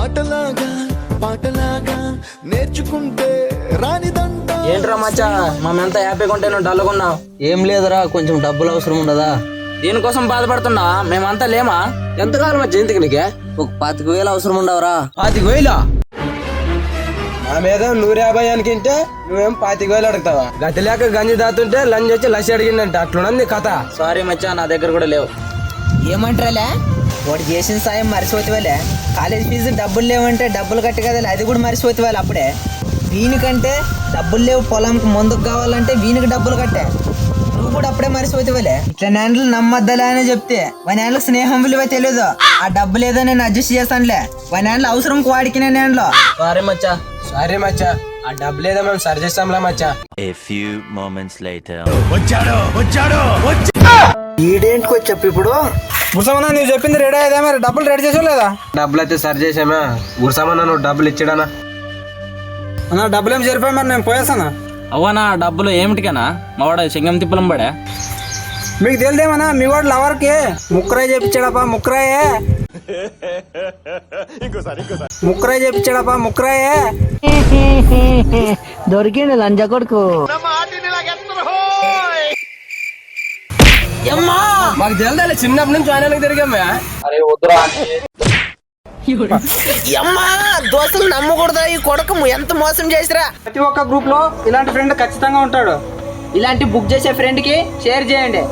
ఆటలాగా పాటలాగా నేర్చుకుంటే రానిదంట. ఏంట్రా మచ్చా మేమెంత హ్యాపీగా ఉంటే నువ్వు డల్లుకున్నావు? ఏం లేదురా, కొంచెం డబ్బులు అవసరం ఉండదా? దీనికోసం బాధపడుతున్నా మేమంతా లేమా? ఎంతకాలం మధ్య ఎందుకు నీకే? ఒక 25,000 అవసరం ఉండవరా? 25,000? నా మీద 150 అనుకుంటే నువ్వేం 25,000 అడుగుతావా? గతి లేక గంజి దాతుంటే లంచ్ వచ్చి లసి అడిగిందంట. అట్లున్నది కథ. సారీ మచ్చా, నా దగ్గర కూడా లేవు. ఏమంటారాలే వాడు చేసిన సాయం మర్చిపోతేవాళ్ళే. కాలేజ్ ఫీజు డబ్బులు లేవంటే డబ్బులు కట్టి కదా, అది కూడా మర్చిపోతేవాళ్ళు. అప్పుడే వీనికంటే డబ్బులు లేవు, పొలంకి ముందుకు కావాలంటే వీనికి డబ్బులు కట్టే. నువ్వు కూడా అప్పుడే మర్చిపోతేవాళ్ళే. ఇట్లా నేండ్లు నమ్మద్దలే అని చెప్తే వానేండ్ల స్నేహం విలువ తెలియదు. ఆ డబ్బు లేదో నేను అడ్జస్ట్ చేస్తానులే. వానేండ్ల అవసరం వాడికినే నేండ్లో. సారీ మచ్చా. సారీ మచ్చా, ఆ డబ్బు లేదా మేము సరి చేస్తాంలా మచ్చా. ఈడేంటికి చెప్పు ఇప్పుడు గుర్సమన్నా నువ్వు చెప్పింది రెడీ అయ్యేదా? మరి డబ్బులు రెడీ చేసావు లేదా? డబ్బులు అయితే సరి చేసామా. గుర్సమన్నా నువ్వు డబ్బులు ఇచ్చాడనా? అన్న డబ్బులు ఏం సరిపోయి మరి నేను పోయేస్తానా? అవ్వనా డబ్బులు ఏమిటికనా? మా వాడు సింగం తిప్పలం పడే. మీకు తెలిదేమన్నా మీ వాడు లవర్కి ముక్కరాయి చేపించాడపా. ముక్కరాయే ముక్కరాయి చేపించాడపా. ముక్కరాయే దొరికిండు లంజ కొడుకు. మాకు తెలియదు, చిన్నప్పటి నుంచి ఆయన తిరిగామే. అరే వద్దురా. దోస్తులు నమ్మకూడదు. ఈ కొడుకు ఎంత మోసం చేసిరా. ప్రతి ఒక్క గ్రూప్ లో ఇలాంటి ఫ్రెండ్ ఖచ్చితంగా ఉంటాడు. ఇలాంటి బుక్ చేసే ఫ్రెండ్ కి షేర్ చేయండి.